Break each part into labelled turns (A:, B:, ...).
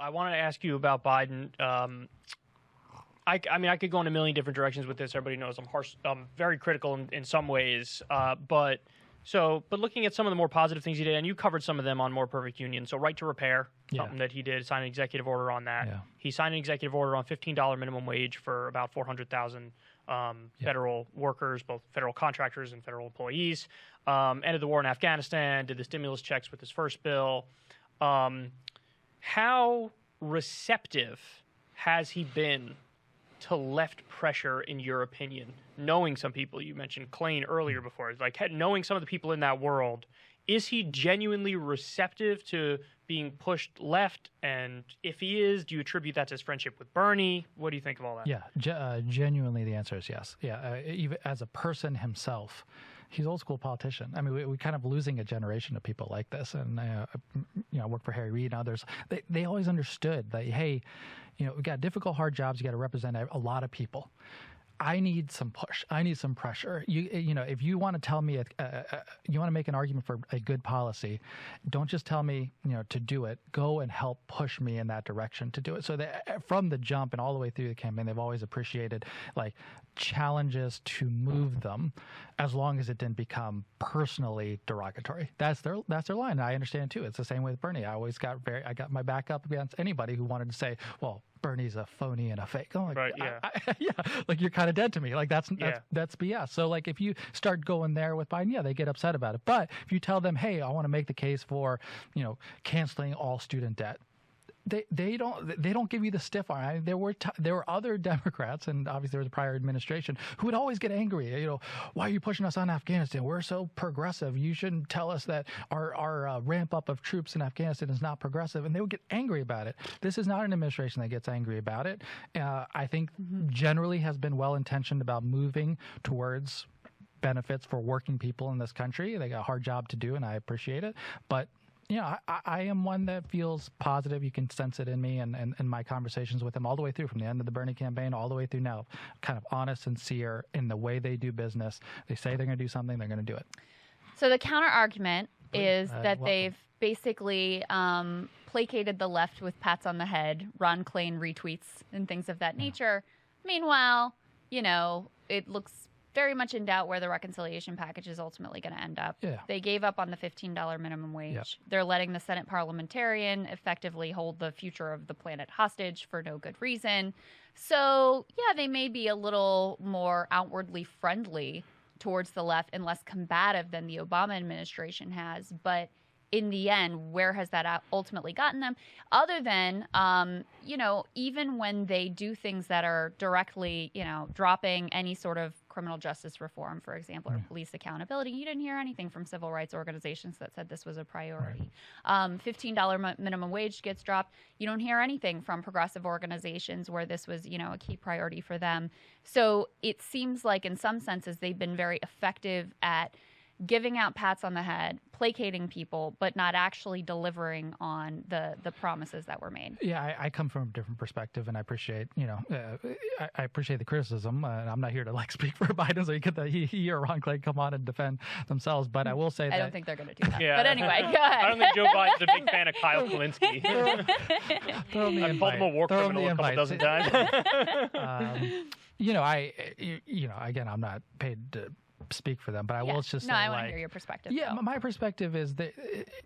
A: I wanted to ask you about Biden. I mean, I could go in a million different directions with this. Everybody knows I'm very critical in some ways. But looking at some of the more positive things he did, and you covered some of them on More Perfect Union. So right to repair, something that he did, signed an executive order on that. Yeah. He signed an executive order on $15 minimum wage for about 400,000 federal workers, both federal contractors and federal employees. Ended the war in Afghanistan, did the stimulus checks with his first bill. How receptive has he been to left pressure, in your opinion? Knowing some people, you mentioned Klain earlier before, like knowing some of the people in that world, is he genuinely receptive to being pushed left? And if he is, do you attribute that to his friendship with Bernie? What do you think of all that?
B: Yeah, genuinely the answer is yes. Yeah, even as a person himself, he's an old school politician. I mean, we're kind of losing a generation of people like this. And, I work for Harry Reid and others. They always understood that, hey, we got difficult, hard jobs. You got to represent a lot of people. I need some push. I need some pressure. If you want to tell me, you want to make an argument for a good policy, don't just tell me, to do it. Go and help push me in that direction to do it. So from the jump and all the way through the campaign, they've always appreciated challenges to move them, as long as it didn't become personally derogatory. That's their line. And I understand too. It's the same way with Bernie. I got my back up against anybody who wanted to say, well, Bernie's a phony and a fake. I'm like,
A: right, yeah.
B: You're kind of dead to me. That's BS. So if you start going there with Biden, they get upset about it. But if you tell them, hey, I want to make the case for, canceling all student debt, they don't give you the stiff arm. There were other Democrats, and obviously there was a prior administration, who would always get angry. Why are you pushing us on Afghanistan? We're so progressive. You shouldn't tell us that our ramp up of troops in Afghanistan is not progressive. And they would get angry about it. This is not an administration that gets angry about it. I think generally has been well intentioned about moving towards benefits for working people in this country. They got a hard job to do, and I appreciate it. But I am one that feels positive. You can sense it in me and my conversations with them all the way through, from the end of the Bernie campaign all the way through now, kind of honest, sincere in the way they do business. They say they're going to do something, they're going to do it.
C: So the counter argument is that they've basically placated the left with pats on the head, Ron Klain retweets and things of that nature. Meanwhile, it looks very much in doubt where the reconciliation package is ultimately going to end up. Yeah. They gave up on the $15 minimum wage. Yep. They're letting the Senate parliamentarian effectively hold the future of the planet hostage for no good reason. So, they may be a little more outwardly friendly towards the left and less combative than the Obama administration has. But in the end, where has that ultimately gotten them? Other than, even when they do things that are directly, dropping any sort of criminal justice reform, for example, or police accountability, you didn't hear anything from civil rights organizations that said this was a priority. $15 minimum wage gets dropped. You don't hear anything from progressive organizations where this was, a key priority for them. So it seems like in some senses they've been very effective at giving out pats on the head, placating people, but not actually delivering on the promises that were made.
B: Yeah, I come from a different perspective, and I appreciate, I appreciate the criticism. I'm not here to speak for Biden, so you get that he or Ron Klain come on and defend themselves. But I will say
C: I don't think they're going to do that. Yeah. But anyway, go ahead.
A: I don't think Joe Biden's a big fan of Kyle Kalinske. I've called him a war criminal a couple dozen times.
B: Again, I'm not paid to speak for them, but I will just say,
C: I want to hear your perspective.
B: Yeah, my perspective is that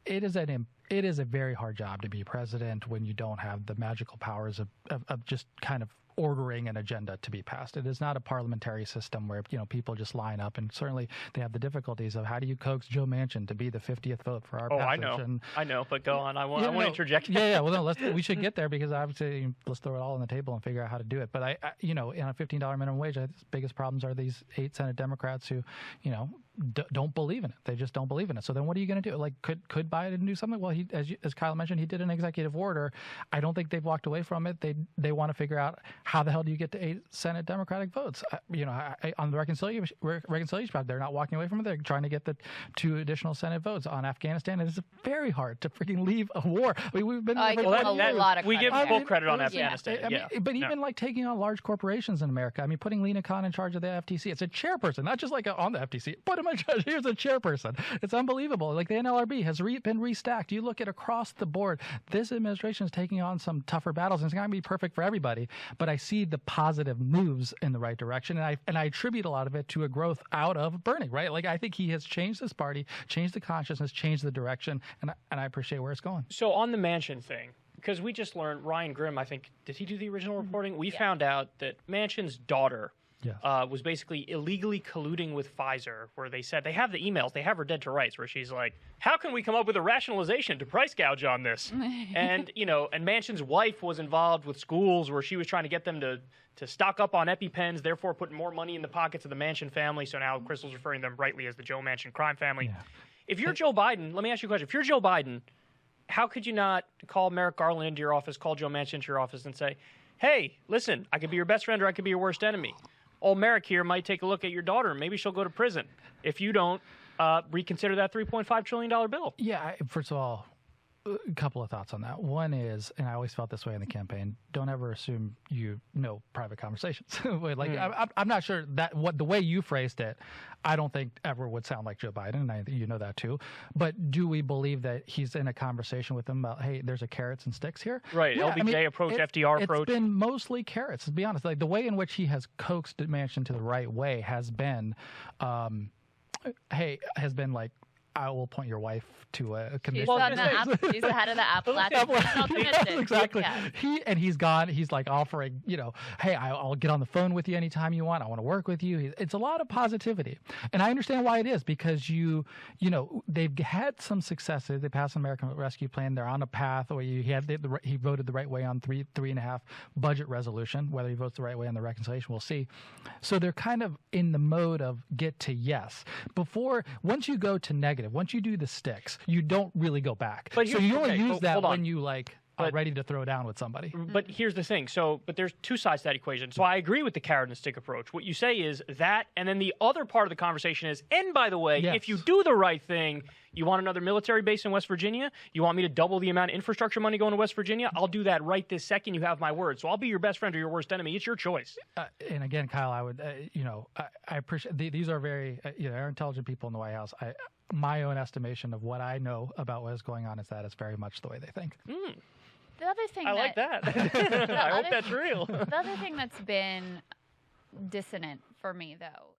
B: it is a very hard job to be president when you don't have the magical powers of just kind of ordering an agenda to be passed. It is not a parliamentary system where people just line up, and certainly they have the difficulties of how do you coax Joe Manchin to be the 50th vote for our passage.
A: I know, but go on. I want to interject.
B: Well, we should get there, because obviously let's throw it all on the table and figure out how to do it. But in a $15 minimum wage, the biggest problems are these 8 Senate Democrats who, don't believe in it. They just don't believe in it. So then what are you going to do? Could Biden do something? Well, as Kyle mentioned, he did an executive order. I don't think they've walked away from it. They want to figure out how the hell do you get to 8 Senate Democratic votes? On the reconciliation path, they're not walking away from it. They're trying to get the 2 additional Senate votes on Afghanistan. It is very hard to freaking leave a war. I mean, we've been
C: a lot of
A: we give
C: credit.
A: full credit on Afghanistan.
B: But even like taking on large corporations in America. I mean, putting Lena Khan in charge of the FTC. It's a chairperson, not just like on the FTC. Put him in charge. Here's a chairperson. It's unbelievable. Like the NLRB has been restacked. You look at across the board, this administration is taking on some tougher battles, and it's not going to be perfect for everybody. But I see the positive moves in the right direction, and I attribute a lot of it to a growth out of Bernie, right? Like I think he has changed this party, changed the consciousness, changed the direction, and I appreciate where it's going.
A: So on the Manchin thing, because we just learned, Ryan Grimm, I think, did he do the original reporting? We found out that Manchin's daughter was basically illegally colluding with Pfizer, where they said they have the emails, they have her dead to rights, where she's like, how can we come up with a rationalization to price gouge on this? And Manchin's wife was involved with schools where she was trying to get them to stock up on EpiPens, therefore putting more money in the pockets of the Manchin family. So now Krystal's referring to them rightly as the Joe Manchin crime family. Yeah. If you're Joe Biden, let me ask you a question. If you're Joe Biden, how could you not call Merrick Garland into your office, call Joe Manchin into your office and say, hey, listen, I could be your best friend or I could be your worst enemy. Old Merrick here might take a look at your daughter. Maybe she'll go to prison if you don't reconsider that $3.5 trillion bill.
B: Yeah, first of all, a couple of thoughts on that. One is, and I always felt this way in the campaign, don't ever assume you know private conversations. I'm not sure that the way you phrased it, I don't think ever would sound like Joe Biden, and I think you know that too. But do we believe that he's in a conversation with them about, hey, there's a carrots and sticks here?
A: Right, yeah, LBJ approach, FDR approach.
B: It's been mostly carrots, to be honest. Like the way in which he has coaxed Manchin to the right way has been, like, I will point your wife to a commission.
C: He's the head of the Appalachian Commission.
B: Exactly. He's gone. He's like offering, hey, I'll get on the phone with you anytime you want. I want to work with you. It's a lot of positivity, and I understand why it is, because they've had some successes. They passed an American Rescue Plan. They're on a path where he voted the right way on 3.5 budget resolution. Whether he votes the right way on the reconciliation, we'll see. So they're kind of in the mode of get to yes. Once you go to negative, once you do the sticks, you don't really go back. So you only use that when you are ready to throw down with somebody.
A: But here's the thing. But there's 2 sides to that equation. So I agree with the carrot and stick approach. What you say is that, and then the other part of the conversation is, and by the way, if you do the right thing, you want another military base in West Virginia? You want me to double the amount of infrastructure money going to West Virginia? I'll do that right this second. You have my word. So I'll be your best friend or your worst enemy. It's your choice.
B: And again, Kyle, I would, I appreciate these are very, they're intelligent people in the White House. My own estimation of what I know about what is going on is that it's very much the way they think.
C: The other thing
A: like that. I hope that's real.
C: The other thing that's been dissonant for me, though,